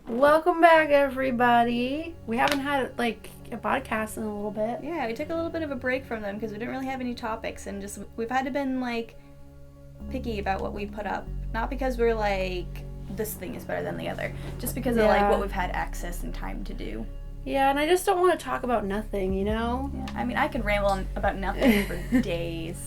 Welcome back, everybody. We haven't had like a podcast in a little bit. Yeah, we took a little bit of a break from them because we didn't really have any topics, and we've had to been picky about what we put up. Not because we're this thing is better than the other, just because of what we've had access and time to do. Yeah, and I just don't want to talk about nothing, you know? Yeah, I mean, I could ramble about nothing for days.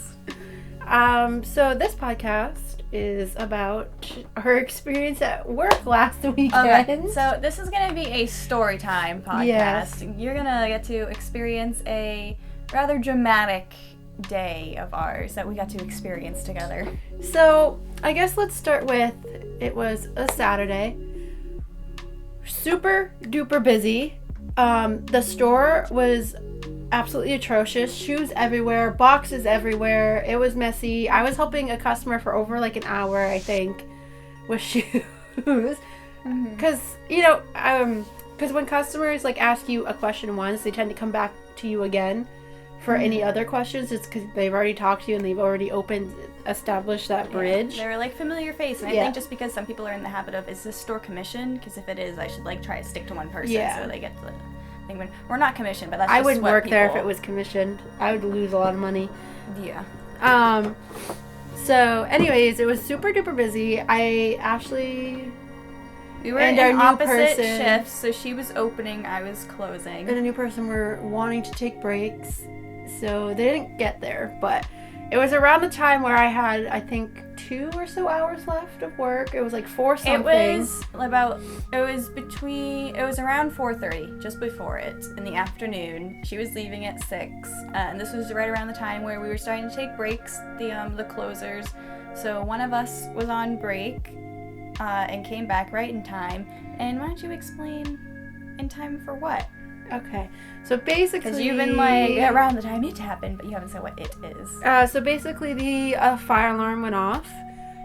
So this podcast is about her experience at work last weekend. Okay, so this is going to be a story time podcast. Yes. You're going to get to experience a rather dramatic day of ours that we got to experience together. So, I guess let's start with, it was a Saturday. Super duper busy. The store was absolutely atrocious. Shoes everywhere, boxes everywhere. It was messy. I was helping a customer for over an hour, I think, with shoes. Because, because when customers ask you a question once, they tend to come back to you again for any other questions. It's because they've already talked to you and they've already established that bridge. Yeah, they're familiar face, and I think just because some people are in the habit of, is this store commissioned? Because if it is, I should try to stick to one person so they get the thing. When we're not commissioned, but that's just I wouldn't work there if it was commissioned. I would lose a lot of money. Yeah. So, anyways, it was super duper busy. We were in opposite shifts, so she was opening, I was closing. And a new person were wanting to take breaks, so they didn't get there. But it was around the time where I had, I think, 2 or so hours left of work. It was 4 something. It was around 4:30, just before it, in the afternoon. She was leaving at 6, and this was right around the time where we were starting to take breaks, the closers. So one of us was on break, and came back right in time. And why don't you explain in time for what? Okay, so basically... Because you've been around the time it happened, but you haven't said what it is. So basically the fire alarm went off.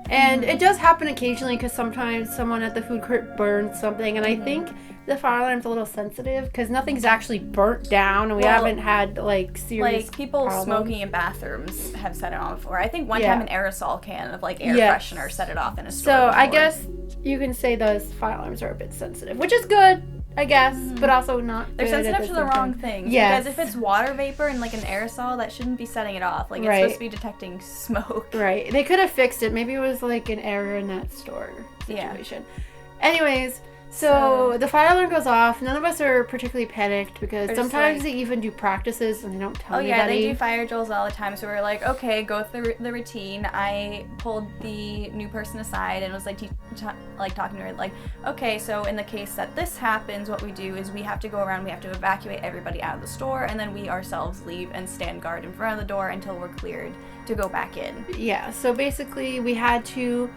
And it does happen occasionally because sometimes someone at the food court burns something. And I think the fire alarm's a little sensitive because nothing's actually burnt down. And we haven't had, serious people problems. Smoking in bathrooms have set it off before. I think one time an aerosol can of, air freshener set it off in a store So before. I guess you can say those fire alarms are a bit sensitive, which is good, I guess, but also not They're good sensitive to the wrong things. Yes. Because if it's water vapor and an aerosol, that shouldn't be setting it off. It's supposed to be detecting smoke. Right. They could have fixed it. Maybe it was an error in that store situation. Yeah. Anyways, so the fire alarm goes off. None of us are particularly panicked because sometimes they even do practices and they don't tell anybody. Oh yeah, they do fire drills all the time. So we're okay, go through the routine. I pulled the new person aside and was talking to her okay, so in the case that this happens, what we do is we have to go around, we have to evacuate everybody out of the store, and then we ourselves leave and stand guard in front of the door until we're cleared to go back in. Yeah, so basically we had to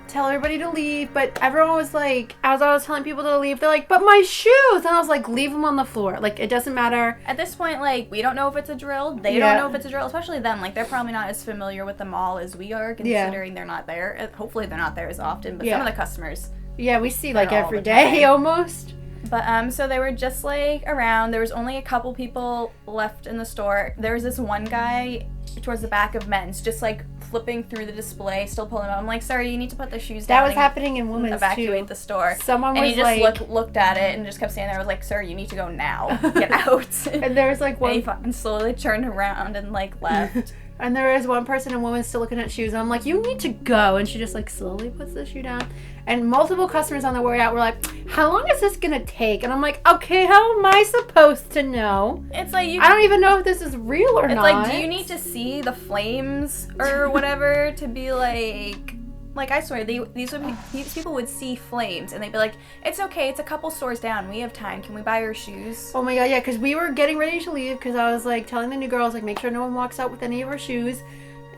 tell everybody to leave, but everyone was as I was telling people to leave, they're but my shoes! And I was leave them on the floor. It doesn't matter. At this point, we don't know if it's a drill. They don't know if it's a drill, especially them. They're probably not as familiar with the mall as we are, considering they're not there. Hopefully they're not there as often, but some of the customers... Yeah, we see every day almost. But, so they were just, around. There was only a couple people left in the store. There was this one guy towards the back of men's, just, flipping through the display, still pulling them. I'm sir, you need to put the shoes down. That was happening in women's, evacuate the store. Someone was, and he just looked at it and just kept standing there. I was sir, you need to go now. Get out. And there was, one... And slowly turned around and, left. And there was one person in women's still looking at shoes. And I'm you need to go. And she just, slowly puts the shoe down. And multiple customers on the way out were how long is this going to take? And I'm okay, how am I supposed to know? It's I don't even know if this is real or not. It's do you need to see the flames or whatever to be I swear, these people would see flames and they'd be it's okay, it's a couple stores down, we have time, can we buy your shoes? Oh my god, yeah, because we were getting ready to leave because I was telling the new girls make sure no one walks out with any of our shoes.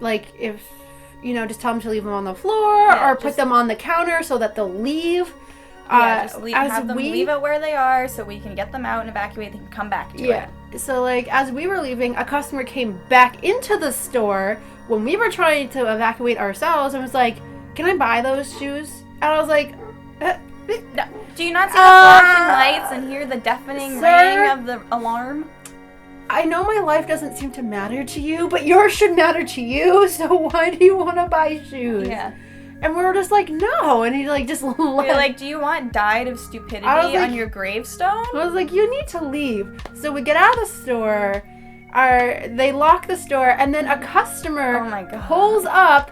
If, just tell them to leave them on the floor or put them on the counter so that they'll leave. Just have them leave it where they are so we can get them out and evacuate, they can come back to it. So as we were leaving, a customer came back into the store when we were trying to evacuate ourselves and was can I buy those shoes? And I was do you not see the flashing lights and hear the deafening ring of the alarm? I know my life doesn't seem to matter to you, but yours should matter to you, so why do you want to buy shoes? Yeah. And we were just like, no. And he like just left. You're like, do you want died of stupidity on your gravestone? I was like, you need to leave. So we get out of the store. They lock the store, and then a customer pulls up.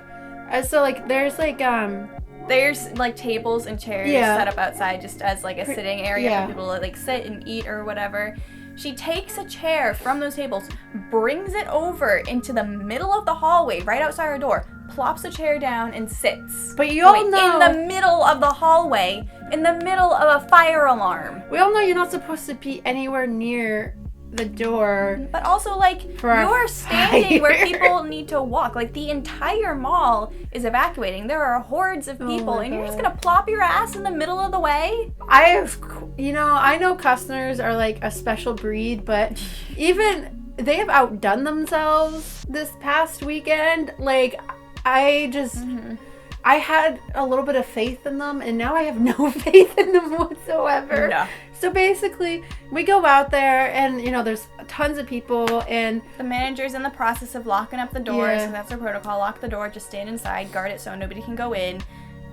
So like there's like tables and chairs set up outside just as like a sitting area for people to like sit and eat or whatever. She takes a chair from those tables, brings it over into the middle of the hallway right outside our door, plops a chair down and sits. But you all know, in the middle of the hallway, in the middle of a fire alarm. We all know you're not supposed to be anywhere near the door. But also, like, you're standing where people need to walk. Like, the entire mall is evacuating. There are hordes of people, and you're just gonna plop your ass in the middle of the way? I know customers are like a special breed, but even they have outdone themselves this past weekend. Like, I had a little bit of faith in them, and now I have no faith in them whatsoever. No. So basically, we go out there, and there's tons of people, and the manager's in the process of locking up the door, so that's their protocol. Lock the door, just stand inside, guard it so nobody can go in.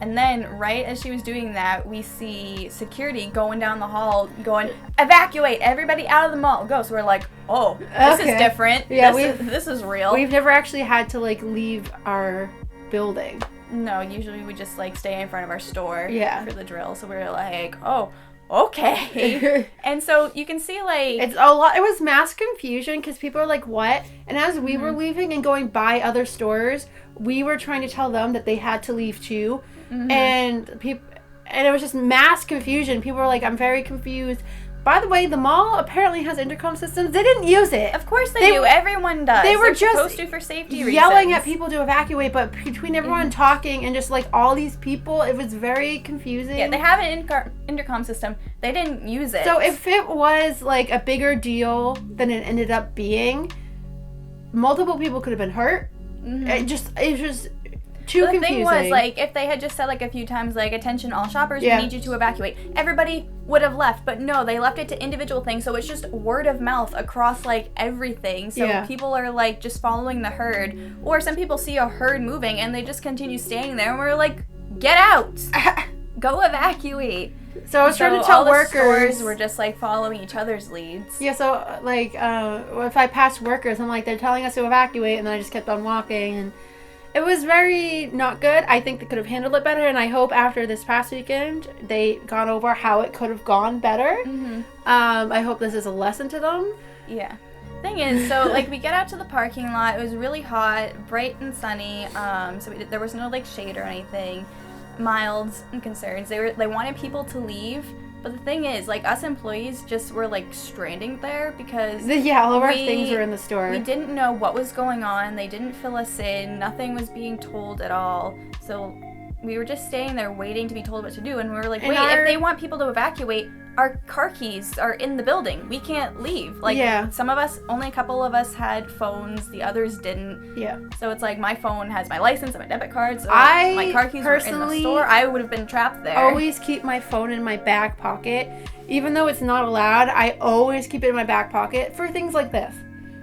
And then, right as she was doing that, we see security going down the hall, going, evacuate, everybody out of the mall, go. So we're like, oh, this is different. Yeah, this is real. We've never actually had to, like, leave our building. No, usually we just, like, stay in front of our store for the drill. So we're like, oh, okay. And so you can see, like, it's a lot. It was mass confusion because people are like, what? And as we were leaving and going by other stores, we were trying to tell them that they had to leave too. And it was just mass confusion. People were like, I'm very confused. By the way, the mall apparently has intercom systems. They didn't use it. Of course they do. Everyone does. They were just supposed to for safety reasons. Yelling at people to evacuate, but between everyone talking and just like all these people, it was very confusing. Yeah, they have an intercom system. They didn't use it. So if it was like a bigger deal than it ended up being, multiple people could have been hurt. It was too confusing. The thing was, like, if they had just said, like, a few times, like, attention all shoppers, we need you to evacuate, everybody would have left. But no, they left it to individual things, so it's just word of mouth across, like, everything. So people are, like, just following the herd. Or some people see a herd moving, and they just continue standing there, and we're like, get out! Go evacuate! So I was trying to tell all the workers. Stores were just, like, following each other's leads. Yeah, so, like, if I passed workers, I'm like, they're telling us to evacuate, and then I just kept on walking, and it was very not good. I think they could have handled it better, and I hope after this past weekend they gone over how it could have gone better. I hope this is a lesson to them. Yeah. Thing is, so like we get out to the parking lot. It was really hot, bright and sunny. So there was no like shade or anything. Mild concerns. They wanted people to leave. But the thing is, like, us employees just were, like, stranding there because all of our things were in the store. We didn't know what was going on. They didn't fill us in. Nothing was being told at all. So we were just staying there waiting to be told what to do. And we were like, wait, if they want people to evacuate, our car keys are in the building. We can't leave. Like, some of us, only a couple of us had phones. The others didn't. Yeah. So it's like my phone has my license and my debit card. So my car keys were in the store. I would have been trapped there. I always keep my phone in my back pocket. Even though it's not allowed, I always keep it in my back pocket for things like this.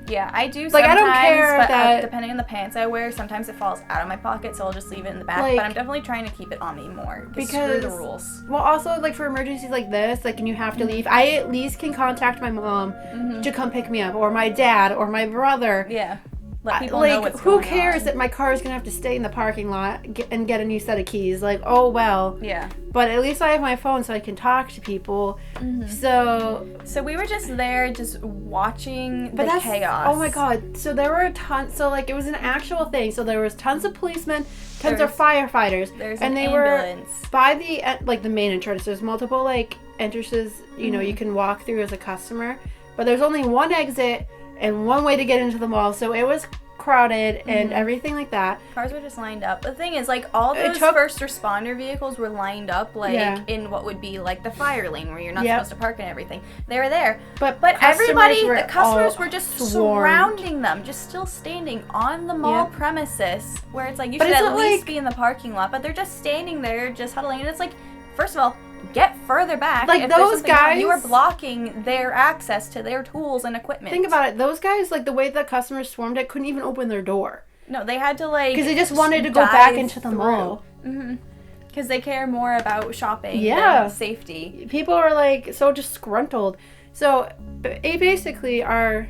Yeah, I do sometimes, like, I don't care but depending on the pants I wear, sometimes it falls out of my pocket, so I'll just leave it in the back. Like, but I'm definitely trying to keep it on me more, because screw the rules. Well, also, like, for emergencies like this, like, and you have to leave, I at least can contact my mom to come pick me up, or my dad, or my brother. Yeah. Let people know what's who going cares on. that my car is going to have to stay in the parking lot and get a new set of keys? Like, oh, well. Yeah. But at least I have my phone so I can talk to people. So we were just there just watching the chaos. Oh, my God. So there were tons. So, like, it was an actual thing. So there was tons of policemen, tons of firefighters. There's and an they ambulance. were by the main entrance. There's multiple, like, entrances, you can walk through as a customer. But there's only one exit and one way to get into the mall, so it was crowded and everything like that. Cars were just lined up. The thing is, like, all those first responder vehicles were lined up, like, in what would be, like, the fire lane where you're not supposed to park and everything. They were there. But everybody, the customers were just surrounding them, just still standing on the mall premises, where it's like, you should at least be in the parking lot, but they're just standing there, just huddling, and it's like, first of all, get further back. Like, those guys, you are blocking their access to their tools and equipment. Think about it. Those guys, like, the way the customers swarmed it, couldn't even open their door. No, they had to, like, because they just wanted to go back into the mall. Because they care more about shopping than safety. People are like so disgruntled. So basically our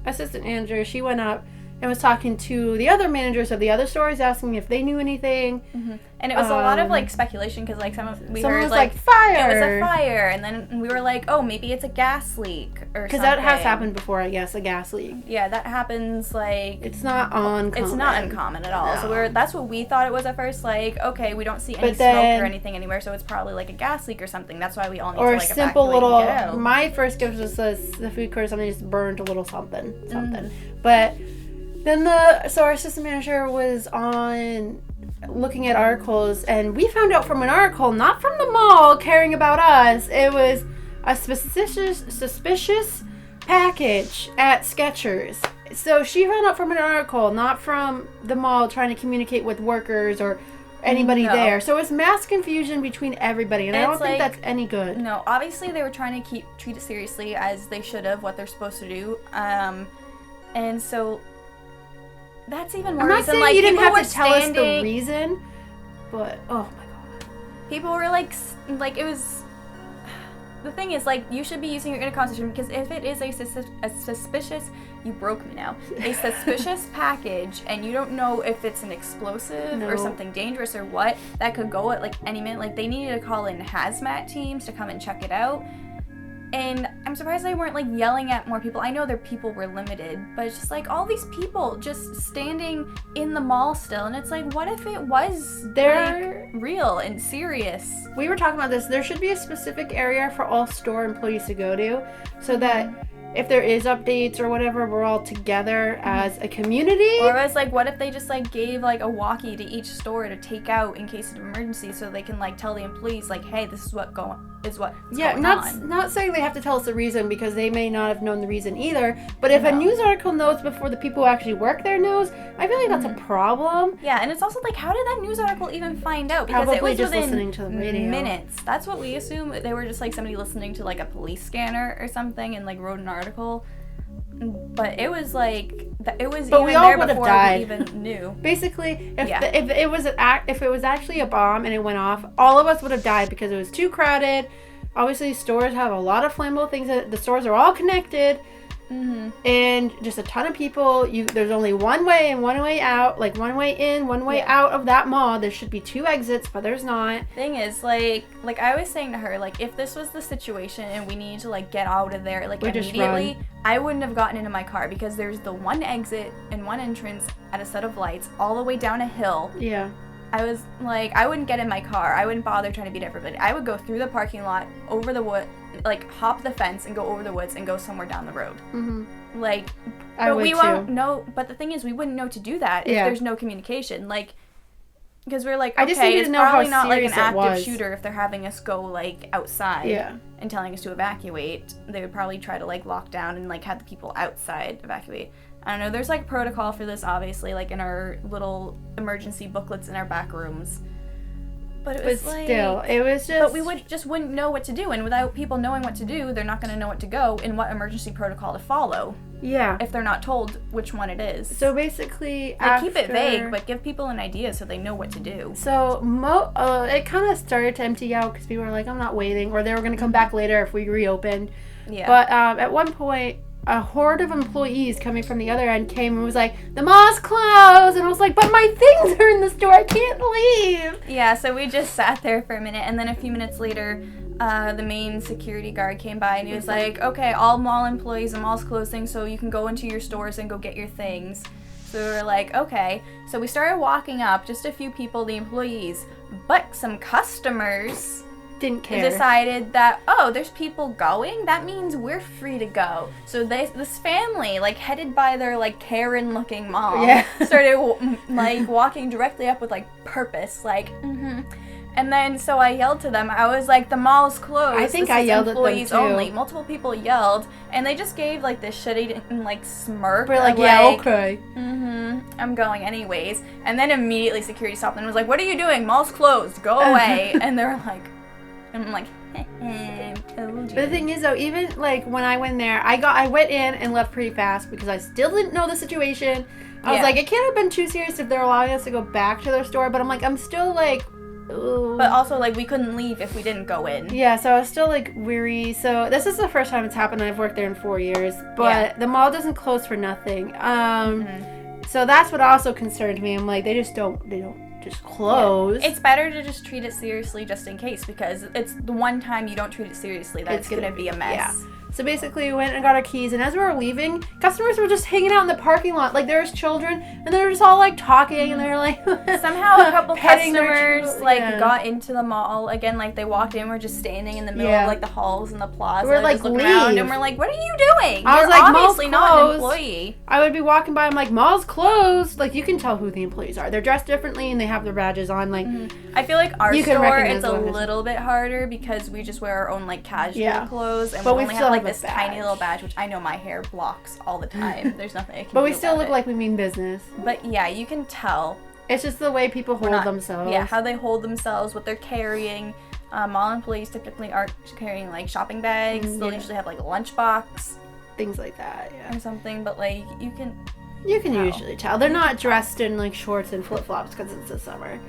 assistant manager, she went up and was talking to the other managers of the other stores, asking if they knew anything. And it was a lot of like speculation because like someone heard was like fire. It was a fire, and then we were like, oh, maybe it's a gas leak or something. Because that has happened before, I guess, a gas leak. Yeah, that happens like. It's not uncommon. It's not uncommon at all. No. So that's what we thought it was at first. Like, okay, we don't see any smoke or anything anywhere, so it's probably like a gas leak or something. That's why we all need to like evacuate. Or a simple little. And get out. My first gift was the food court. Something just burned a little something. But. Then our assistant manager was on looking at articles, and we found out from an article, not from the mall caring about us, it was a suspicious package at Skechers. So she found out from an article, not from the mall trying to communicate with workers or anybody there. So it's mass confusion between everybody, and I don't think that's any good. No, obviously they were trying to treat it seriously as they should have, what they're supposed to do. And so that's even more I'm not reason. saying like, you didn't have to tell us the reason, but oh my god. People were like it was. The thing is, like, you should be using your inner concentration, because if it is a suspicious, you broke me now, a suspicious package, and you don't know if it's an explosive or something dangerous or what, that could go at like any minute. Like, they needed to call in hazmat teams to come and check it out. And I'm surprised they weren't, like, yelling at more people. I know their people were limited, but it's just, like, all these people just standing in the mall still. And it's like, what if it was, like, real and serious? We were talking about this. There should be a specific area for all store employees to go to so that if there is updates or whatever, we're all together as a community. Or it's like, what if they just, like, gave, like, a walkie to each store to take out in case of emergency, so they can, like, tell the employees, like, hey, this is what's going on. Not saying they have to tell us the reason, because they may not have known the reason either, but if a news article knows before the people who actually work there knows, I feel like that's a problem. Yeah, and it's also like, how did that news article even find out? Because Probably it was just within listening to the radio. minutes. That's what we assume. They were just like somebody listening to like a police scanner or something and like wrote an article. But it was like it was but even we all there would before have died. we even knew. Basically, if it was actually a bomb and it went off, all of us would have died because it was too crowded. Obviously, stores have a lot of flammable things. The stores are all connected, and just a ton of people. There's only one way and one way out. Like, one way in, one way out of that mall. There should be 2 exits, but there's not. Thing is, like I was saying to her, like, if this was the situation and we needed to like get out of there like immediately, I wouldn't have gotten into my car, because there's the one exit and one entrance at a set of lights all the way down a hill. Yeah. I was like, I wouldn't get in my car. I wouldn't bother trying to beat everybody. I would go through the parking lot, over the wood, like hop the fence and go over the woods and go somewhere down the road. Like, but we won't know. But the thing is, we wouldn't know to do that if there's no communication. Like, because we're like, okay, it's probably not like an active shooter if they're having us go like outside and telling us to evacuate. They would probably try to like lock down and like have the people outside evacuate. I don't know, there's like protocol for this, obviously, like in our little emergency booklets in our back rooms. But it was it was just... But we wouldn't know what to do, and without people knowing what to do, they're not going to know what to go and what emergency protocol to follow. Yeah. If they're not told which one it is. So basically, keep it vague, but give people an idea so they know what to do. So it kind of started to empty out because people were like, I'm not waiting, or they were going to come back later if we reopened. Yeah. But at one point, a horde of employees coming from the other end came and was like, the mall's closed, and I was like, but my things are in the store, I can't leave. Yeah, so we just sat there for a minute, and then a few minutes later, the main security guard came by, and he was like, okay, all mall employees, the mall's closing, so you can go into your stores and go get your things. So we were like, okay. So we started walking up, just a few people, the employees, but some customers didn't care. Decided that, oh, there's people going? That means we're free to go. So this family, like, headed by their, like, Karen-looking mom, started, like, walking directly up with, like, purpose, like, And then, so I yelled to them. I was like, the mall's closed. I think I yelled at them, too. Only. Multiple people yelled, and they just gave, like, this shitty, like, smirk. We're like, yeah, okay. I'm going anyways. And then immediately security stopped and was like, what are you doing? Mall's closed. Go away. And they were like... And I'm like, But the thing is, though, even like when I went there, I went in and left pretty fast because I still didn't know the situation. I was like, it can't have been too serious if they're allowing us to go back to their store. But I'm like, I'm still like, ooh. But also, like, we couldn't leave if we didn't go in. Yeah, so I was still like weary. So this is the first time it's happened. I've worked there in 4 years, but the mall doesn't close for nothing. So that's what also concerned me. I'm like, they don't just close. Yeah. It's better to just treat it seriously just in case, because it's the one time you don't treat it seriously that's going to be a mess. Yeah. So basically, we went and got our keys, and as we were leaving, customers were just hanging out in the parking lot. Like, there was children, and they were just all, like, talking, and they were, like... Somehow a couple customers, got into the mall. Again, like, they walked in, we're just standing in the middle of, like, the halls and the plaza. We're, like, just looking around, and we're like, what are you doing? I was You're like, obviously not an closed. employee. I would be walking by, I'm like, mall's closed. Like, you can tell who the employees are. They're dressed differently, and they have their badges on, like... I feel like our store, it's a little bit harder because we just wear our own, like, casual clothes, and we only have, like, this tiny little badge, which I know my hair blocks all the time. There's nothing I can do. But we still look like we mean business. But yeah, you can tell. It's just the way people hold themselves. Yeah, how they hold themselves, what they're carrying. Mall employees typically aren't carrying like shopping bags. They'll usually have like a lunchbox. Things like that, or something. But like you can usually tell. They're not dressed in like shorts and flip-flops because it's the summer.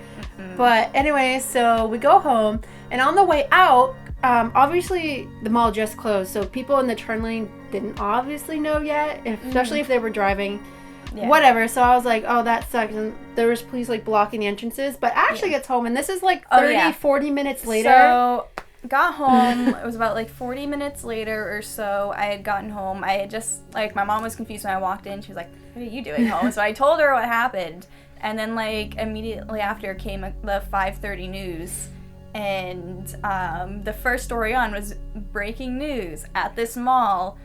But anyway, so we go home, and on the way out, obviously the mall just closed, so people in the turn lane didn't obviously know yet, especially if they were driving. Whatever. So I was like, oh, that sucks. And there was police like blocking the entrances. But Ashley gets home, and this is like 40 minutes later. So got home. It was about like 40 minutes later or so. I had gotten home. I had just like, my mom was confused when I walked in. She was like, what are you doing home? So I told her what happened. And then like immediately after came the 5:30 news. And the first story on was breaking news. At this mall,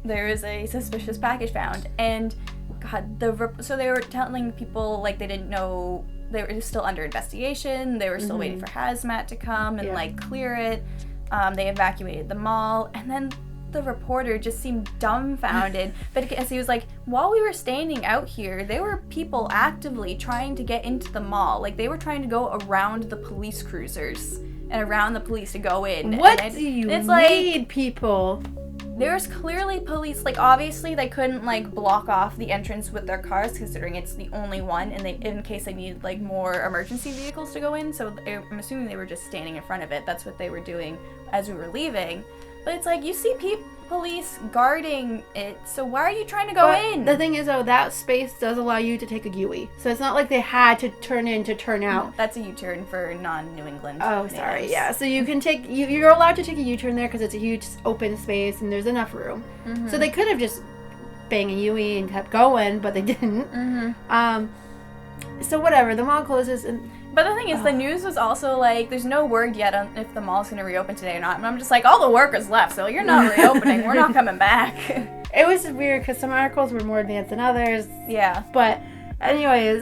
there is a suspicious package found. And God, so they were telling people like they didn't know, they were still under investigation. They were still waiting for hazmat to come and like clear it. They evacuated the mall, and then the reporter just seemed dumbfounded. But as he was like, while we were standing out here, there were people actively trying to get into the mall. Like they were trying to go around the police cruisers and around the police to go in. What do you need, like, people? There's clearly police, like, obviously they couldn't, like, block off the entrance with their cars, considering it's the only one, and in case they needed, like, more emergency vehicles to go in, so I'm assuming they were just standing in front of it. That's what they were doing as we were leaving. But it's like, you see police guarding it, so why are you trying to go in? The thing is, though, that space does allow you to take a U-turn. So it's not like they had to turn in to turn out. That's a U-turn for non-New England. Oh, sorry, yeah. So you can take, you're allowed to take a U-turn there because it's a huge open space and there's enough room. So they could have just banged a U-turn and kept going, but they didn't. So whatever, the mall closes and... But the thing is, the news was also like, there's no word yet on if the mall's going to reopen today or not. And I'm just like, all the workers left, so you're not reopening. We're not coming back. It was weird because some articles were more advanced than others. Yeah. But anyways,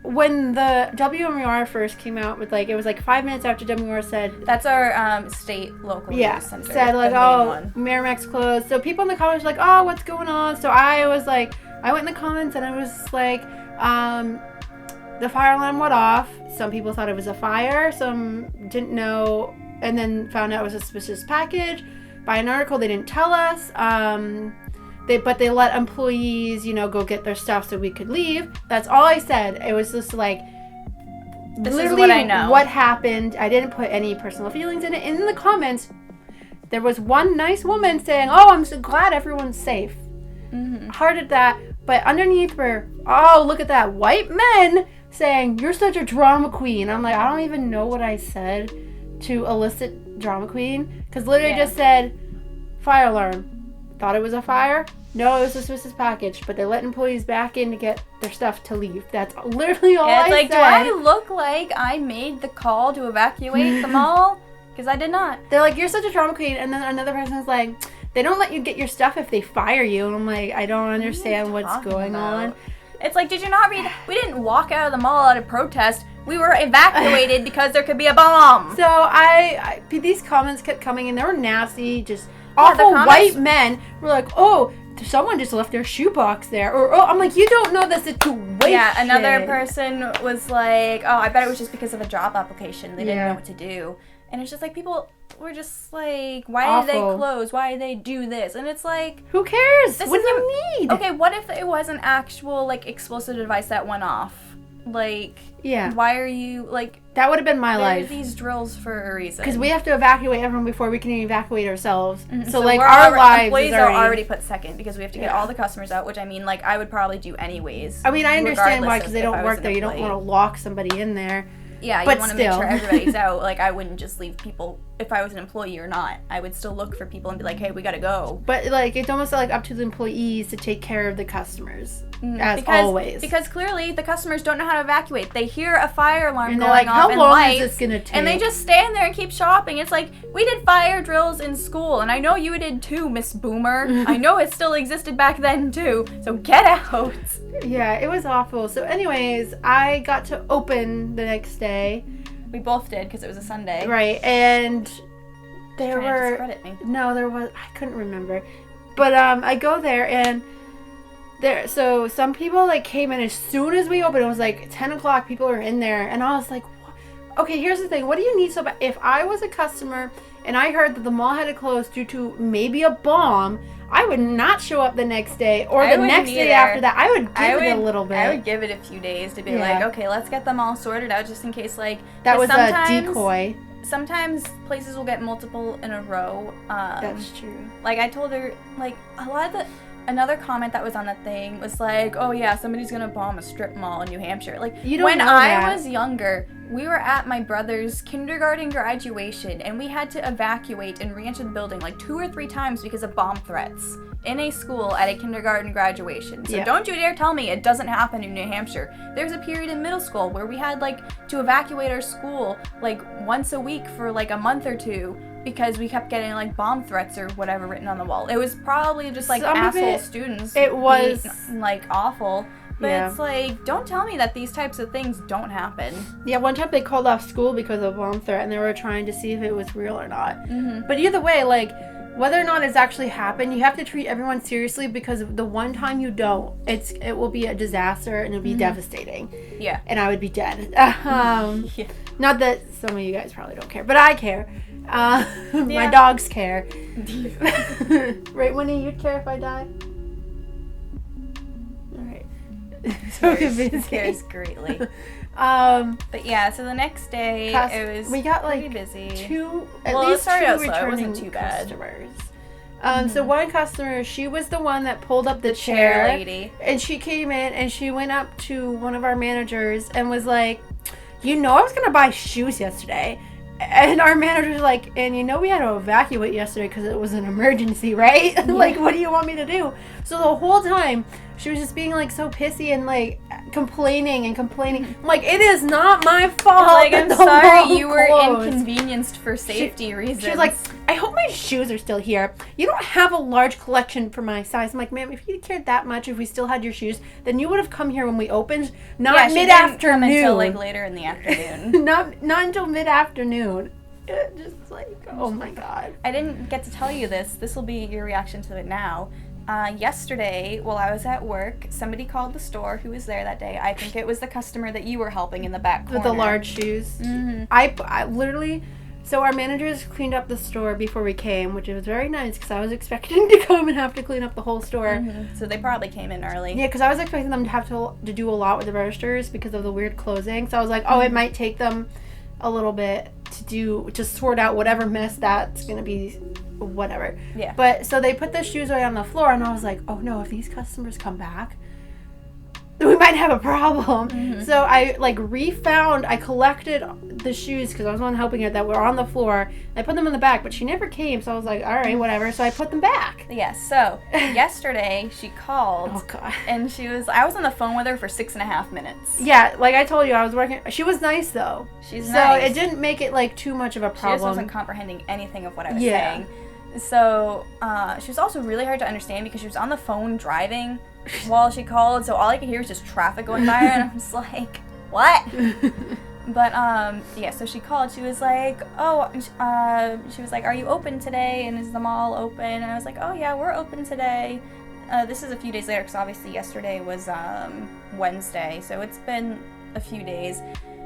when the WMUR first came out with like, it was like 5 minutes after WMUR said... That's our state local news center. Said like, oh, Merrimack's closed. So people in the comments were like, oh, what's going on? So I was like, I went in the comments and I was like, the fire alarm went off. Some people thought it was a fire. Some didn't know, and then found out it was a suspicious package. By an article, they didn't tell us. But they let employees, go get their stuff so we could leave. That's all I said. It was just like, this literally is what I know. What happened. I didn't put any personal feelings in it. And in the comments, there was one nice woman saying, "Oh, I'm so glad everyone's safe." Hearted that, but underneath were, "Oh, look at that, white men." Saying, "You're such a drama queen." I'm like, I don't even know what I said to elicit drama queen. Because literally just said, fire alarm. Thought it was a fire? No, it was a suspicious package. But they let employees back in to get their stuff to leave. That's literally all I said. Do I look like I made the call to evacuate the mall? Because I did not. They're like, "You're such a drama queen." And then another person is like, "They don't let you get your stuff if they fire you." And I'm like, I don't understand what's going on. It's like, did you not read? We didn't walk out of the mall out of protest. We were evacuated because there could be a bomb. So these comments kept coming and they were nasty, just awful white men. Were like, "Oh, someone just left their shoebox there," or, "Oh," I'm like, you don't know the situation. Yeah, another person was like, "Oh, I bet it was just because of a job application. They didn't know what to do." And it's just like people were just like, why did they close? Why did they do this? And it's like, who cares? What do you need? Okay, what if it was an actual like explosive device that went off? Like, why are you like? That would have been my life. These drills for a reason. Because we have to evacuate everyone before we can even evacuate ourselves. Mm-hmm. So like our lives employees are already put second because we have to get all the customers out. Which I mean, like I would probably do anyways. I mean, I understand why because they don't work there. You don't want to lock somebody in there. Yeah, you want to make sure everybody's out. Like, I wouldn't just leave people, if I was an employee or not. I would still look for people and be like, hey, we gotta go. But, like, it's almost like up to the employees to take care of the customers, always. Because clearly, the customers don't know how to evacuate. They hear a fire alarm and going like, off and lights, is this gonna take? And they just stand there and keep shopping. It's like, we did fire drills in school, and I know you did too, Miss Boomer. I know it still existed back then, too, so get out. Yeah, it was awful. So anyways, I got to open the next day. We both did because it was a Sunday. Right, and there were... Discredit me. No, there was... I couldn't remember. But I go there, and so some people like came in as soon as we opened. It was like 10 o'clock, people were in there, and I was like, okay, here's the thing. What do you need so bad? If I was a customer and I heard that the mall had to close due to maybe a bomb, I would not show up the next day or the next day after that. I would give it a little bit. I would give it a few days to be like, okay, let's get them all sorted out just in case, like... That was a decoy. Sometimes places will get multiple in a row. That's true. Like, I told her, like, a lot of the... Another comment that was on the thing was like, oh yeah, somebody's gonna bomb a strip mall in New Hampshire. Like, when I was younger, we were at my brother's kindergarten graduation, and we had to evacuate and re-enter the building like 2 or 3 times because of bomb threats in a school at a kindergarten graduation. So don't you dare tell me it doesn't happen in New Hampshire. There's a period in middle school where we had like to evacuate our school like once a week for like a month or 2 because we kept getting like bomb threats or whatever written on the wall. It was probably just like asshole students. It was like awful. But it's like, don't tell me that these types of things don't happen. Yeah, one time they called off school because of a bomb threat, and they were trying to see if it was real or not. Mm-hmm. But either way, like, whether or not it's actually happened, you have to treat everyone seriously because the one time you don't, it will be a disaster and it'll be devastating. Yeah. And I would be dead. Not that some of you guys probably don't care, but I care. My dogs care. Right, Winnie, you'd care if I die? So cares greatly. But yeah, so the next day it was we got like busy. At least two returning too bad. Customers. So one customer, she was the one that pulled up the chair lady, and she came in and she went up to one of our managers and was like, I was gonna buy shoes yesterday. And our manager's like, and we had to evacuate yesterday because it was an emergency, right? Like, what do you want me to do? So the whole time, she was just being, like, so pissy and, like, complaining. I'm like, it is not my fault. Like, I'm sorry you were inconvenienced for safety reasons. She was like, I hope my shoes are still here. You don't have a large collection for my size. I'm like, ma'am, if you cared that much, if we still had your shoes, then you would have come here when we opened, not mid-afternoon. Until, like, later in the afternoon. not until mid-afternoon. Just like, oh my god. I didn't get to tell you this. This will be your reaction to it now. Yesterday, while I was at work, somebody called the store who was there that day. I think it was the customer that you were helping in the back corner. With the large shoes. Mm-hmm. I literally... So our managers cleaned up the store before we came, which was very nice because I was expecting to come and have to clean up the whole store. Mm-hmm. So they probably came in early. Yeah, because I was expecting them to have to do a lot with the registers because of the weird closing. So I was like, it might take them a little bit to sort out whatever mess that's going to be, whatever. Yeah. But so they put the shoes away on the floor, and I was like, oh no, if these customers come back, we might have a problem. Mm-hmm. So I I collected the shoes because I was the one helping her that were on the floor. I put them in the back, but she never came, so I was like, all right, whatever. So I put them back. Yes. So yesterday she called. Oh god. And I was on the phone with her for 6.5 minutes. Yeah, like I told you, I was working. She was nice though. She's nice. So it didn't make it like too much of a problem. She just wasn't comprehending anything of what I was saying. So she was also really hard to understand because she was on the phone driving while she called, so all I could hear was just traffic going by, and I was like, what? But, so she called. She was like, she was like, are you open today? And is the mall open? And I was like, oh, yeah, we're open today. This is a few days later, because obviously yesterday was Wednesday, so it's been a few days.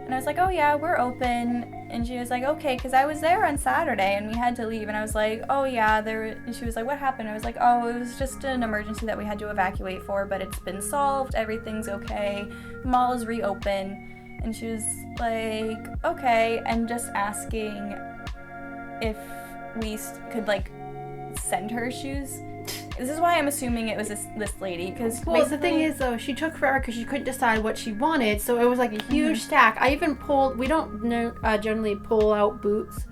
And I was like, oh yeah, we're open. And she was like, okay, because I was there on Saturday and we had to leave. And I was like, oh yeah, and she was like, what happened? I was like, oh, it was just an emergency that we had to evacuate for, but it's been solved. Everything's okay. The mall is reopen. And she was like, okay, and just asking if we could like send her shoes. This is why I'm assuming it was this lady, because well, the thing is though, she took forever because she couldn't decide what she wanted, so it was like a huge stack. I even we don't generally pull out boots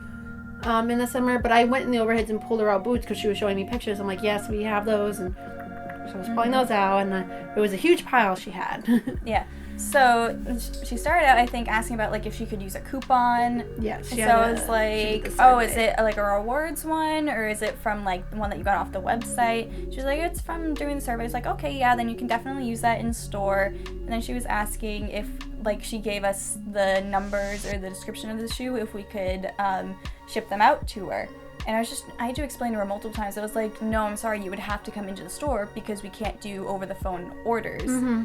in the summer, but I went in the overheads and pulled her out boots because she was showing me pictures. I'm like, yes, we have those, and so I was pulling those out, and it was a huge pile she had. Yeah. So she started out, I think, asking about like if she could use a coupon. Yes. So I was like, oh, is it like a rewards one, or is it from like the one that you got off the website? She was like, it's from doing the survey. I was like, okay, yeah, then you can definitely use that in store. And then she was asking if like she gave us the numbers or the description of the shoe, if we could ship them out to her. And I had to explain to her multiple times. I was like, no, I'm sorry, you would have to come into the store because we can't do over the phone orders. Mm-hmm.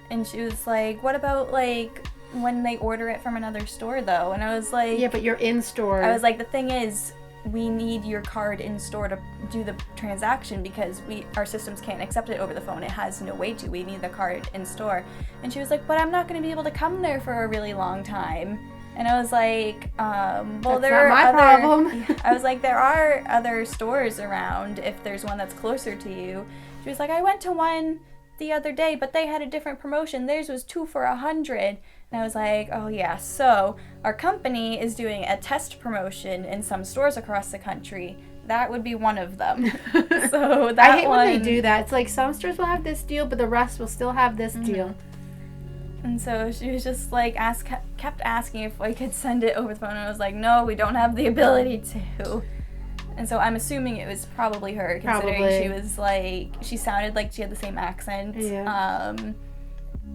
And she was like, what about, like, when they order it from another store, though? And I was like... Yeah, but you're in store. I was like, the thing is, we need your card in store to do the transaction because our systems can't accept it over the phone. It has no way to. We need the card in store. And she was like, but I'm not going to be able to come there for a really long time. And I was like, well, there are problem. I was like, there are other stores around if there's one that's closer to you. She was like, I went to one the other day, but they had a different promotion. Theirs was 2 for $100. And I was like, oh yeah, so our company is doing a test promotion in some stores across the country. That would be one of them. So that I hate when they do that. It's like some stores will have this deal, but the rest will still have this deal. And so she was just like kept asking if I could send it over the phone, and I was like, no, we don't have the ability to. And so I'm assuming it was probably her, considering she was like, she sounded like she had the same accent. Yeah.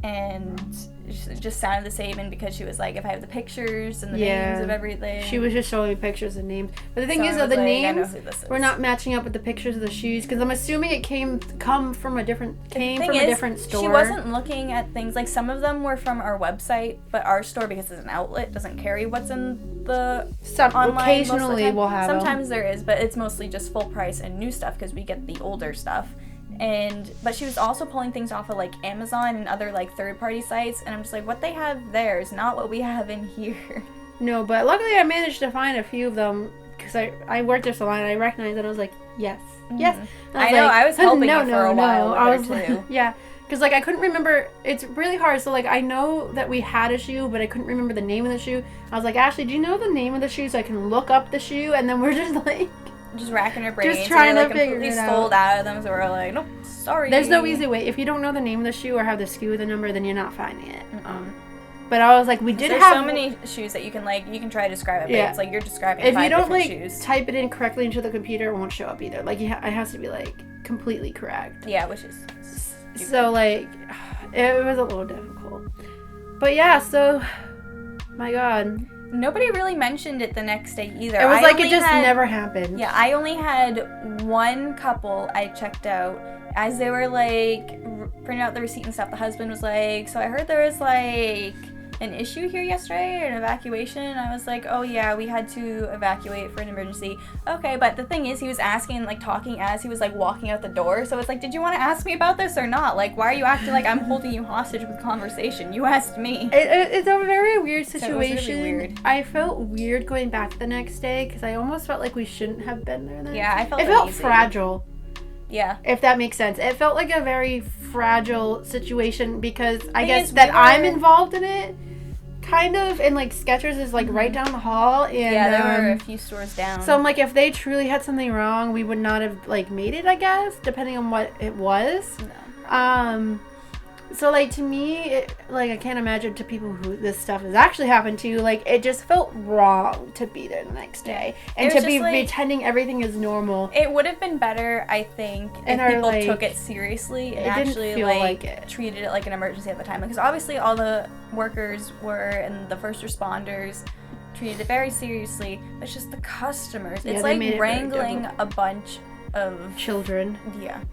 And it just sounded the same, and because she was like, if I have the pictures and the names of everything. She was just showing me pictures and names. But the thing is, though, the names were not matching up with the pictures of the shoes, because I'm assuming it came from a different store. She wasn't looking at things, like some of them were from our website, but our store, because it's an outlet, doesn't carry what's in the online. Occasionally we'll have Sometimes there is, but it's mostly just full price and new stuff, because we get the older stuff. But she was also pulling things off of like Amazon and other like third-party sites, and I'm just like, what they have there is not what we have in here. No, but luckily I managed to find a few of them, because I worked there so long and I recognized it. I was like, yes. I was helping her for a while. I was too. Yeah, because like I couldn't remember. It's really hard. So like I know that we had a shoe, but I couldn't remember the name of the shoe. I was like, Ashley, do you know the name of the shoe so I can look up the shoe? And then we're just like. Just racking her brains. Just trying to figure it out. Completely sold out of them, so we're like, nope, sorry. There's no easy way. If you don't know the name of the shoe or have the SKU with the number, then you're not finding it. But I was like, there's so many shoes that you can try to describe it, but it's like you're describing if 5 you don't different shoes. Type it in correctly into the computer, it won't show up either. Like it has to be like completely correct. Yeah, which is stupid. So like it was a little difficult. But yeah, so my God. Nobody really mentioned it the next day either. It was like it just never happened. Yeah, I only had one couple I checked out. As they were like printing out the receipt and stuff, the husband was like, so I heard there was like an issue here yesterday, an evacuation. And I was like, oh yeah, we had to evacuate for an emergency. Okay, but the thing is, he was asking, like talking as he was like walking out the door. So it's like, did you want to ask me about this or not? Like, why are you acting like I'm holding you hostage with conversation? You asked me. It's a very weird situation. So it was really weird. I felt weird going back the next day because I almost felt like we shouldn't have been there then. Yeah, I felt it felt fragile. Yeah. If that makes sense. It felt like a very fragile situation because I guess that I'm involved in it. Kind of, and like Skechers is like right down the hall, and yeah, there were a few stores down. So I'm like, if they truly had something wrong, we would not have like made it, I guess, depending on what it was. No. So like to me, I can't imagine to people who this stuff has actually happened to. Like it just felt wrong to be there the next day and to be pretending everything is normal. It would have been better, I think, if people took it seriously and actually treated it like an emergency at the time. Because obviously all the workers and the first responders treated it very seriously. But it's just the customers. It's like wrangling a bunch of children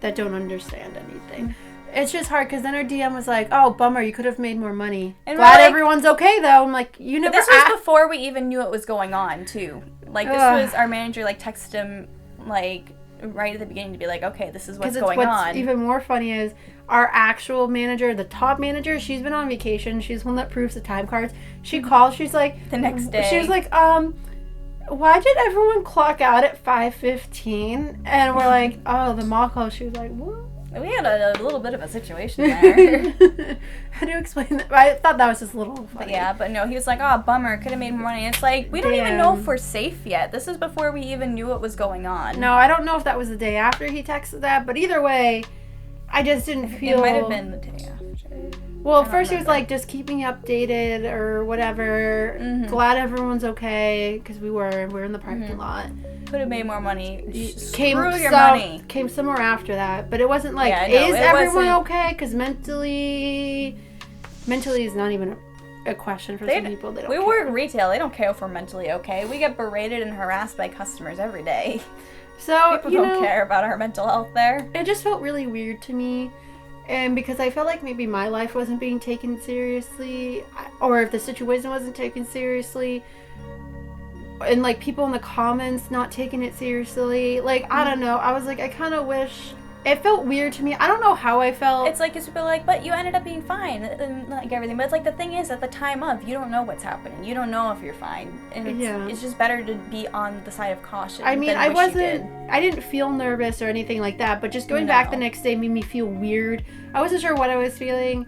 that don't understand anything. It's just hard because then her DM was like, "Oh, bummer, you could have made more money." And Glad everyone's okay though. I'm like, you never. This was before we even knew what was going on too. Like this was our manager like texted him like right at the beginning to be like, "Okay, this is what's going on." What's even more funny is our actual manager, the top manager. She's been on vacation. She's the one that proves the time cards. She calls. She's like the next day. She was like, why did everyone clock out at 5:15? And we're like, oh, the mall closed. She was like, what? We had a little bit of a situation there. How do you explain that? I thought that was just a little funny. But no, he was like, oh, bummer, could have made more money. It's like, we don't even know if we're safe yet. This is before we even knew what was going on. No, I don't know if that was the day after he texted that, but either way, I just didn't feel... It might have been the day after. Well, at first he was like, just keep me updated or whatever. Mm-hmm. Glad everyone's okay, because we were in the parking lot. Could have made more money. Came somewhere after that, but it wasn't like, is everyone okay? Because mentally is not even a question for some people. They don't care. We work retail. They don't care if we're mentally okay. We get berated and harassed by customers every day. So people don't care about our mental health there. It just felt really weird to me. And because I felt like maybe my life wasn't being taken seriously, or if the situation wasn't taken seriously, and like people in the comments not taking it seriously, like I don't know. I was like, I kind of wish. It felt weird to me. I don't know how I felt. It's like, because people are like, but you ended up being fine and like everything. But it's like the thing is, at the time of, you don't know what's happening. You don't know if you're fine, and it's just better to be on the side of caution. I mean, I didn't feel nervous or anything like that. But just going back the next day made me feel weird. I wasn't sure what I was feeling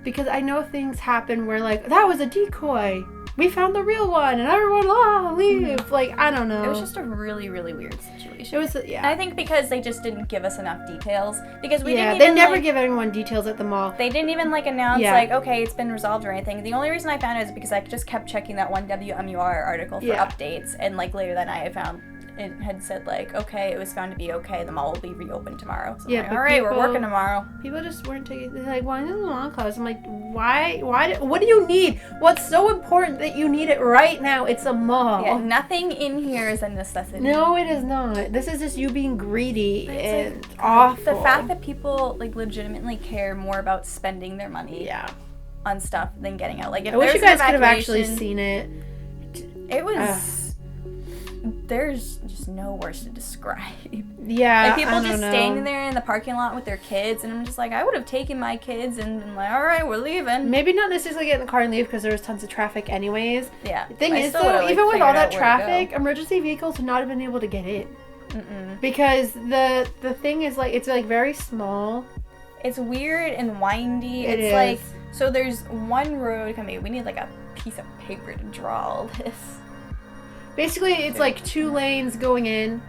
because I know things happen where like that was a decoy. We found the real one, and everyone leave. Mm-hmm. Like, I don't know. It was just a really, really weird situation. It was, And I think because they just didn't give us enough details. Because we didn't they even, never give anyone details at the mall. They didn't even, announce, okay, it's been resolved or anything. The only reason I found it is because I just kept checking that one WMUR article for updates. And, later that night I found it had said, okay, it was found to be okay. The mall will be reopened tomorrow. So I'm like, all right, we're working tomorrow. People just weren't taking... They're like, why is the mall closed? I'm like, why? What do you need? What's so important that you need it right now? It's a mall. Yeah, nothing in here is a necessity. No, it is not. This is just you being greedy and awful. The fact that people, legitimately care more about spending their money on stuff than getting out. If I wish you guys could have actually seen it. It was... There's just no words to describe. Yeah, people just standing there in the parking lot with their kids, and I'm just like, I would have taken my kids and been like, all right, we're leaving. Maybe not necessarily get in the car and leave because there was tons of traffic anyways. Yeah. The thing is, though, even with all that traffic, emergency vehicles would not have been able to get in. Mm-mm. Because the thing is, it's very small. It's weird and windy. It's so there's one road coming. We need a piece of paper to draw all this. Basically, it's 2 lanes going in,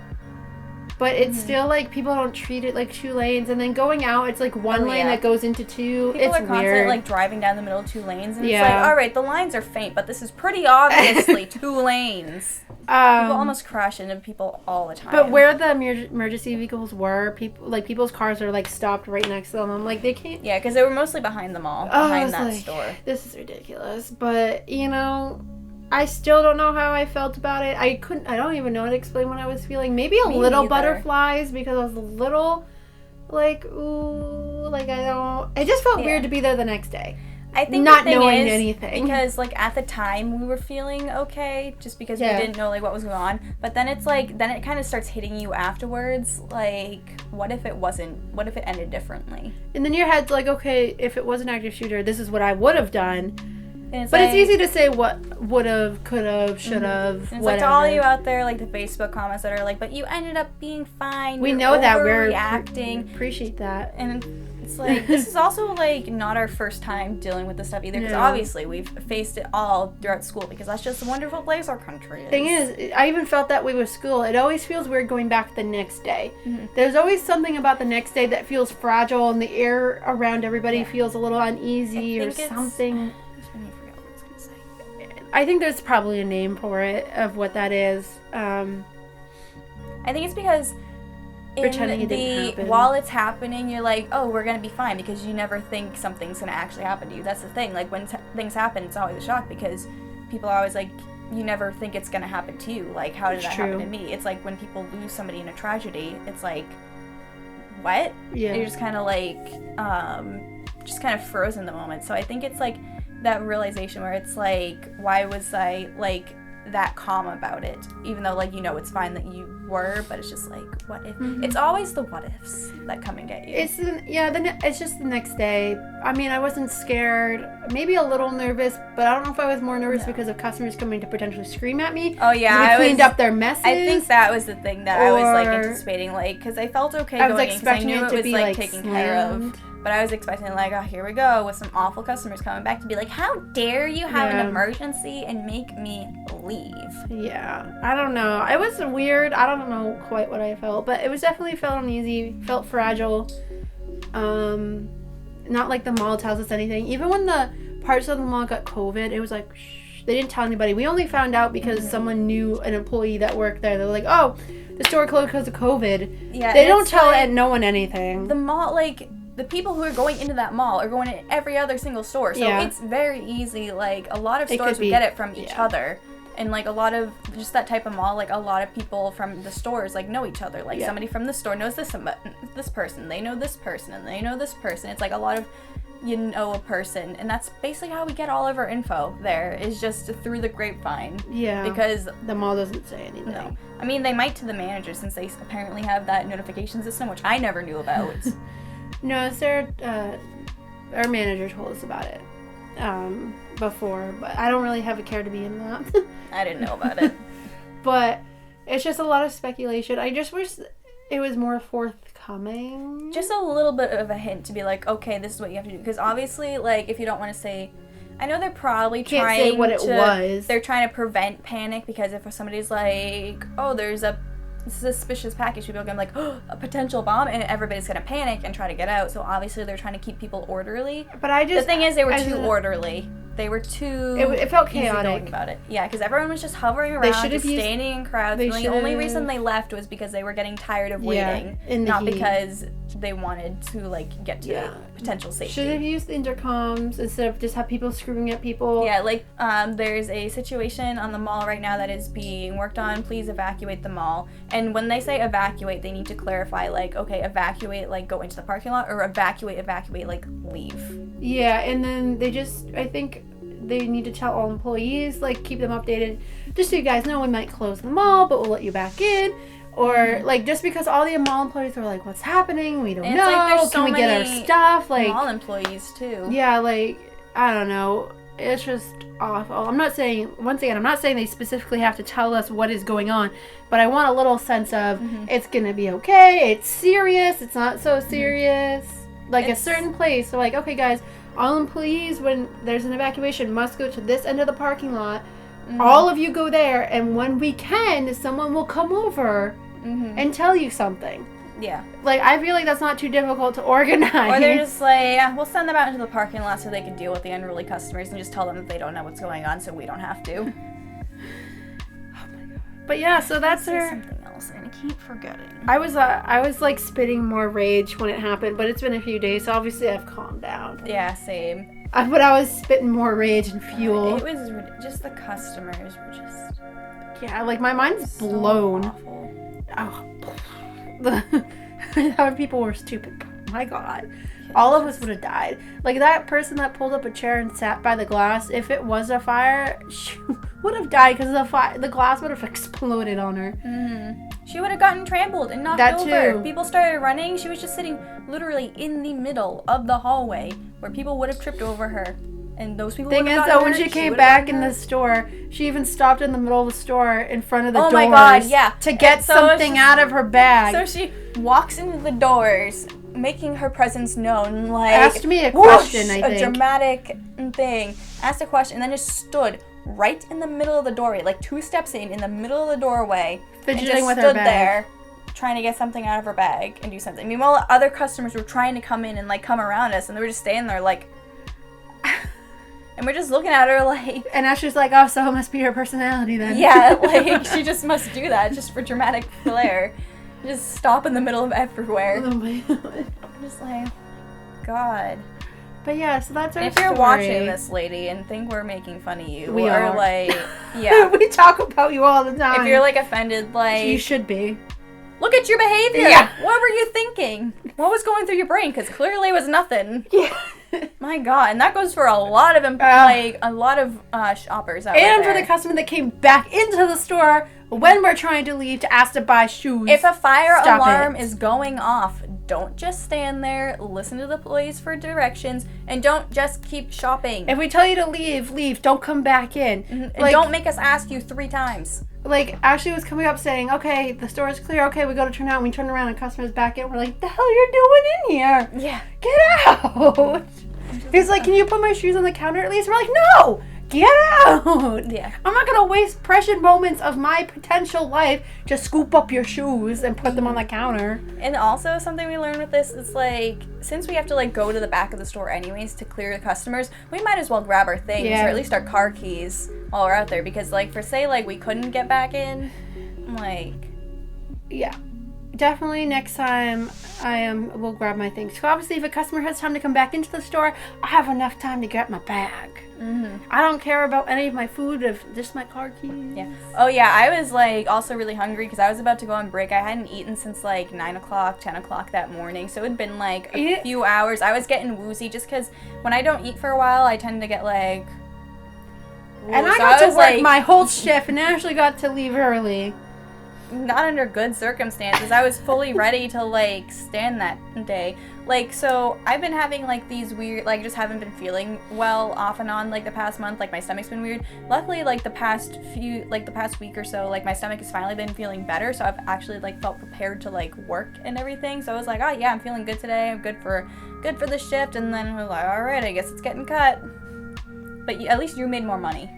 but it's still people don't treat it like 2 lanes. And then going out, it's 1 lane that goes into 2. People are constantly driving down the middle of 2 lanes, and it's all right, the lines are faint, but this is pretty obviously 2 lanes. People almost crash into people all the time. But where the emergency vehicles were, people's cars are stopped right next to them. I'm like, they can't. Yeah, because they were mostly behind the mall, behind that store. This is ridiculous, but I still don't know how I felt about it. I don't even know how to explain what I was feeling. Maybe a little butterflies because I was a little ooh, I don't. It just felt weird to be there the next day. I think not knowing anything. Because at the time we were feeling okay just because we didn't know what was going on. But then it's then it kind of starts hitting you afterwards. What if it ended differently? And then your head's okay, if it was an active shooter, this is what I would have done. But it's easy to say what would have, could have, should have, whatever. It's to all you out there, the Facebook comments that are but you ended up being fine. We know that we're reacting. Appreciate that. And it's this is also not our first time dealing with this stuff either, because obviously we've faced it all throughout school because that's just a wonderful place our country is. Thing is, I even felt that way with school. It always feels weird going back the next day. Mm-hmm. There's always something about the next day that feels fragile, and the air around everybody feels a little uneasy or something. I think there's probably a name for it of what that is. I think it's because pretending it didn't happen. While it's happening, you're oh, we're gonna be fine, because you never think something's gonna actually happen to you. That's the thing. When things happen, it's always a shock because people are always you never think it's gonna happen to you. How did that happen to me? It's when people lose somebody in a tragedy. It's what? Yeah. You're just kind of like, just kind of frozen in the moment. So I think it's like that realization where it's like, why was I like that calm about it? Even though like, you know, it's fine that you were, but it's just like, what if? It's always the what ifs that come and get you. It's it's just the next day. I mean, I wasn't scared, maybe a little nervous, but I don't know if I was more nervous because of customers coming to potentially scream at me. Oh yeah, I cleaned up their messes. I think that was the thing that I was like anticipating, like, because I felt okay going in because I knew it was like taken care of. But I was expecting, like, oh, here we go with some awful customers coming back to be like, how dare you have an emergency and make me leave? Yeah. I don't know. It was weird. I don't know quite what I felt, but it was definitely felt uneasy, felt fragile. Not like the mall tells us anything. Even when the parts of the mall got COVID, it was like, shh, they didn't tell anybody. We only found out because someone knew an employee that worked there. They were like, oh, the store closed because of COVID. Yeah. They don't tell no one anything. The mall, like, the people who are going into that mall are going to every other single store. So it's very easy. Like, a lot of stores would get it from each other. And, like, a lot of, just that type of mall, like, a lot of people from the stores, like, know each other. Like, somebody from the store knows this person. They know this person. And they know this person. It's, like, a lot of, you know, a person. And that's basically how we get all of our info there, is just through the grapevine. Yeah. Because the mall doesn't say anything. No. I mean, they might to the manager, since they apparently have that notification system, which I never knew about. No, our manager told us about it before, but I don't really have a care to be in that. I didn't know about it. But it's just a lot of speculation. I just wish it was more forthcoming. Just a little bit of a hint to be like, okay, this is what you have to do. Because obviously, like, if you don't want to say, I know they're probably trying say what it was. They're trying to prevent panic, because if somebody's like, oh, there's a suspicious package, people are going to be like, oh, a potential bomb, and everybody's going to panic and try to get out. So obviously they're trying to keep people orderly. But the thing is, they were too orderly. They were too it felt chaotic about it. Yeah, because everyone was just hovering around, just standing in crowds. The only reason they left was because they were getting tired of waiting, not because they wanted to, like, get to potential safety. Should have used the intercoms instead of just have people screaming at people. Yeah, like, there's a situation on the mall right now that is being worked on. Please evacuate the mall. And when they say evacuate, they need to clarify, like, okay, evacuate, like, go into the parking lot, or evacuate, like, leave. Yeah, and then I think they need to tell all employees, like, keep them updated. Just so you guys know, we might close the mall, but we'll let you back in. Or, like, just because all the mall employees are like, what's happening? We don't know. Like, can we get our stuff? Like, mall employees, too. Yeah, like, I don't know. It's just awful. I'm not saying they specifically have to tell us what is going on, but I want a little sense of it's going to be okay. It's serious. It's not so serious. Like, a certain place. So, like, okay, guys, all employees, when there's an evacuation, must go to this end of the parking lot. All of you go there, and when we can, someone will come over and tell you something. Yeah. Like, I feel like that's not too difficult to organize. Or they're just like, yeah, we'll send them out into the parking lot so they can deal with the unruly customers and just tell them that they don't know what's going on, so we don't have to. Oh my god. But yeah, so that's something else, and I keep forgetting. I was like spitting more rage when it happened, but it's been a few days, so obviously I've calmed down. Yeah, same. But I was spitting more rage and fuel. It was just the customers were just... Yeah, like, my mind's blown. Awful. How people were stupid. My god. All of us would have died. Like, that person that pulled up a chair and sat by the glass, if it was a fire, she would have died because the glass would have exploded on her. She would have gotten trampled and knocked over. If people started running, she was just sitting literally in the middle of the hallway where people would have tripped over her. And those people Thing is, though, when she came back in the store, she even stopped in the middle of the store in front of the doors. Oh my god, yeah. To get something out of her bag. So she walks into the doors, making her presence known, like... Asked me a question, I think. A dramatic thing. Asked a question, and then just stood right in the middle of the doorway, like 2 steps in the middle of the doorway. Fidgeting with her bag. There, trying to get something out of her bag and do something. Meanwhile, other customers were trying to come in and, like, come around us, and they were just staying there, like... And we're just looking at her like... And now she's like, oh, so it must be her personality then. Yeah, like, she just must do that just for dramatic flair. Just stop in the middle of everywhere. Oh my god. I'm just like, God. But yeah, so that's our If you're watching this, lady, and think we're making fun of you, we are. Like, yeah. We talk about you all the time. If you're, like, offended, like... You should be. Look at your behavior. Yeah. What were you thinking? What was going through your brain? Because clearly it was nothing. Yeah. My God, and that goes for a lot of shoppers out there. And for the customer that came back into the store when we're trying to leave to ask to buy shoes. If a fire Stop alarm it. is going off, don't just stand there, listen to the police for directions, and don't just keep shopping. If we tell you to leave, don't come back in. And Like, don't make us ask you 3 times. like, Ashley was coming up saying, okay, the store is clear, okay, we go to turn out, and we turn around and customer's back in, we're like, the hell you're doing in here? Yeah. Get out! He's like, can you put my shoes on the counter at least? We're like, no! Get out! Yeah. I'm not gonna waste precious moments of my potential life to scoop up your shoes and put them on the counter. And also something we learned with this is like, since we have to like go to the back of the store anyways to clear the customers, we might as well grab our things Yeah. or at least our car keys while we're out there, because like for say like we couldn't get back in, like, Yeah. Definitely next time we'll grab my things. So obviously if a customer has time to come back into the store, I have enough time to get my bag. I don't care about any of my food, if just my car keys. yeah. Oh yeah, I was like also really hungry because I was about to go on break. I hadn't eaten since like 9 o'clock, 10 o'clock that morning, so it had been like a few hours. I was getting woozy just because when I don't eat for a while, I tend to get like... And I So got to was, work like, my whole shift and Ashley got to leave early. not under good circumstances. I was fully ready to like stand that day. Like, so I've been having like these weird, like just haven't been feeling well off and on like the past month. Like my stomach's been weird. Luckily, like the past week or so, like my stomach has finally been feeling better. So I've actually like felt prepared to like work and everything. So I was like, oh yeah, I'm feeling good today. I'm good for the shift. And then I was like, all right, I guess it's getting cut. But at least you made more money.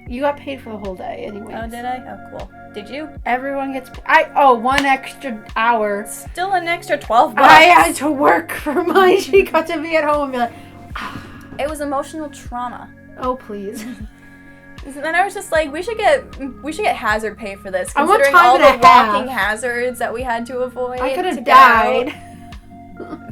You got paid for the whole day anyway. Oh, did I? Oh, cool. Did you? Everyone gets... one extra hour. Still an extra $12. I had to work for mine. She got to be at home and be like, It was emotional trauma. oh, please. And then I was just like, we should get hazard pay for this, I want considering time all and a the walking half. hazards that we had to avoid. I could to have get out. died.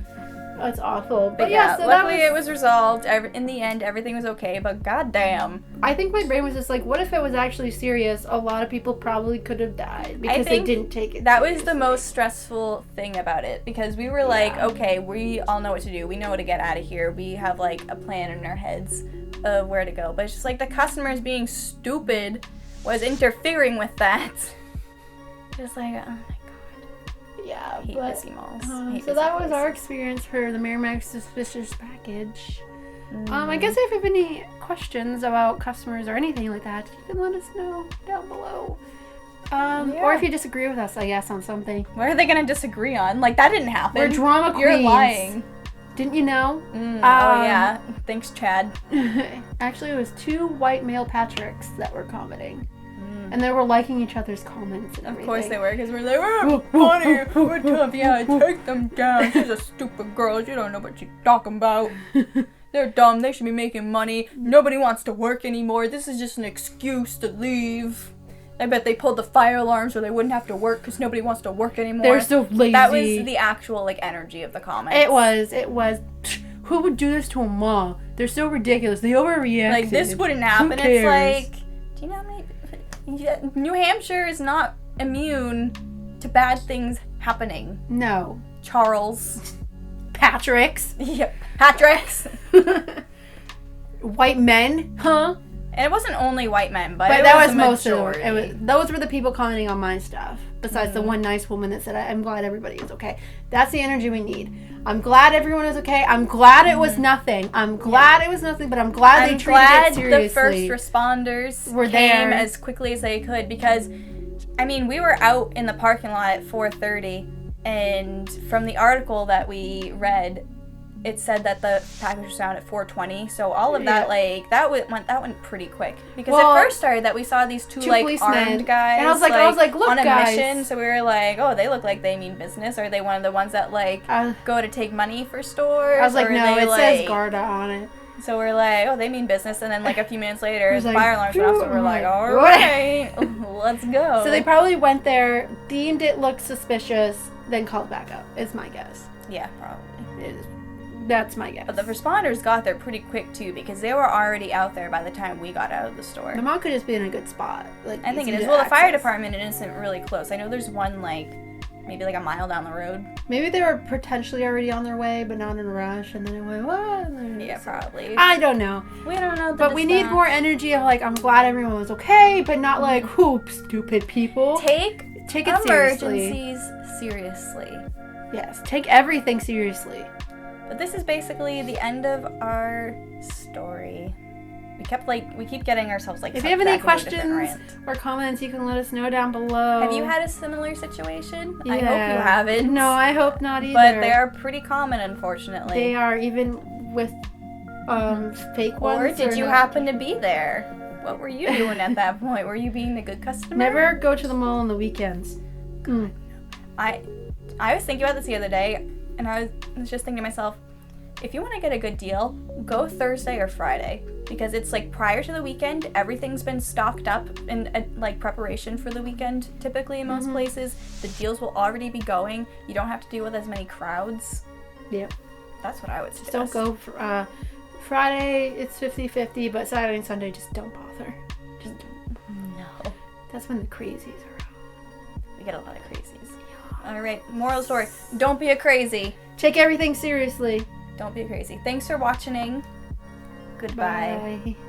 That's awful. But yeah, so luckily that it was resolved. In the end, everything was okay. But goddamn, I think my brain was just like, what if it was actually serious? A lot of people probably could have died because they think didn't take it that was the seriously. most stressful thing about it, because we were like, okay, we all know what to do. We know how to get out of here. We have like a plan in our heads of where to go. But it's just like the customers being stupid was interfering with that. Just like, oh my god. Yeah, I hate but busy malls. so that was our experience for the Merrimack suspicious package. I guess if you have any questions about customers or anything like that, you can let us know down below. Or if you disagree with us, I guess, on something. What are they gonna disagree on? Like, that didn't happen. We're drama queens. You're lying. Didn't you know? Oh yeah. Thanks, Chad. Actually, it was 2 white male Patricks that were commenting. And they were liking each other's comments and everything. Of course they were, because we're like, we're funny, we're tough, yeah, take them down. She's a stupid girl, she don't know what she's talking about. They're dumb, they should be making money. Nobody wants to work anymore. This is just an excuse to leave. I bet they pulled the fire alarms so they wouldn't have to work because nobody wants to work anymore. They're so lazy. That was the actual, like, energy of the comments. It was. Who would do this to a mom? They're so ridiculous. They overreact. Like, this wouldn't happen. Who cares? It's like, do you know how many... New Hampshire is not immune to bad things happening. No. Charles. Patricks. Yep. Patricks. White men, huh? And it wasn't only white men, but But it that was was a most of majority. it. Those were the people commenting on my stuff. Besides the one nice woman that said, I'm glad everybody is okay. That's the energy we need. I'm glad everyone is okay. I'm glad it was nothing. I'm glad it was nothing, but I'm glad they treated it seriously. The first responders were came there as quickly as they could, because, I mean, we were out in the parking lot at 4:30, and from the article that we read, it said that the package was found at 4:20. So all of that, like, that went pretty quick, because it first started that we saw these two like policemen, armed guys, and I was like, look, on a guys. mission. So we were like, oh, they look like they mean business. Are they one of the ones that like go to take money for stores? I was like, or no, they, it says Garda on it. So we're like, oh, they mean business. And then like a few minutes later, was the like, fire alarms went off. So we're like, all right, let's go. So they probably went there, deemed it looked suspicious, then called back up. Is my guess. Yeah, probably. That's my guess. But the responders got there pretty quick too, because they were already out there by the time we got out of the store. The mall could just be in a good spot. Like, I think it easy is. to Well, the fire access. department isn't really close. I know there's one like maybe like a mile down the road. Maybe they were potentially already on their way, but not in a rush, and then it went, what? Yeah, probably. I don't know. We don't know. But we need more energy of like, I'm glad everyone was okay, but not like, whoop, stupid people. Take it emergencies seriously. Yes, take everything seriously. But this is basically the end of our story. We keep getting ourselves like. If you have any questions or comments, you can let us know down below. Have you had a similar situation? Yeah. I hope you haven't. No, I hope not either. But they are pretty common, unfortunately. They are, even with fake ones. Or did you happen to be there? What were you doing at that point? Were you being a good customer? Never go to the mall on the weekends. I was thinking about this the other day, and I was just thinking to myself, if you want to get a good deal, go Thursday or Friday, because it's like prior to the weekend, everything's been stocked up in like preparation for the weekend. Typically in most places, the deals will already be going. You don't have to deal with as many crowds. Yep. That's what I would suggest. Just don't go for, Friday, it's 50-50, but Saturday and Sunday, just don't bother. Just no. That's when the crazies are out. We get a lot of crazies. All right, moral of the story: don't be a crazy. Take everything seriously. Don't be a crazy. Thanks for watching. Goodbye. Bye.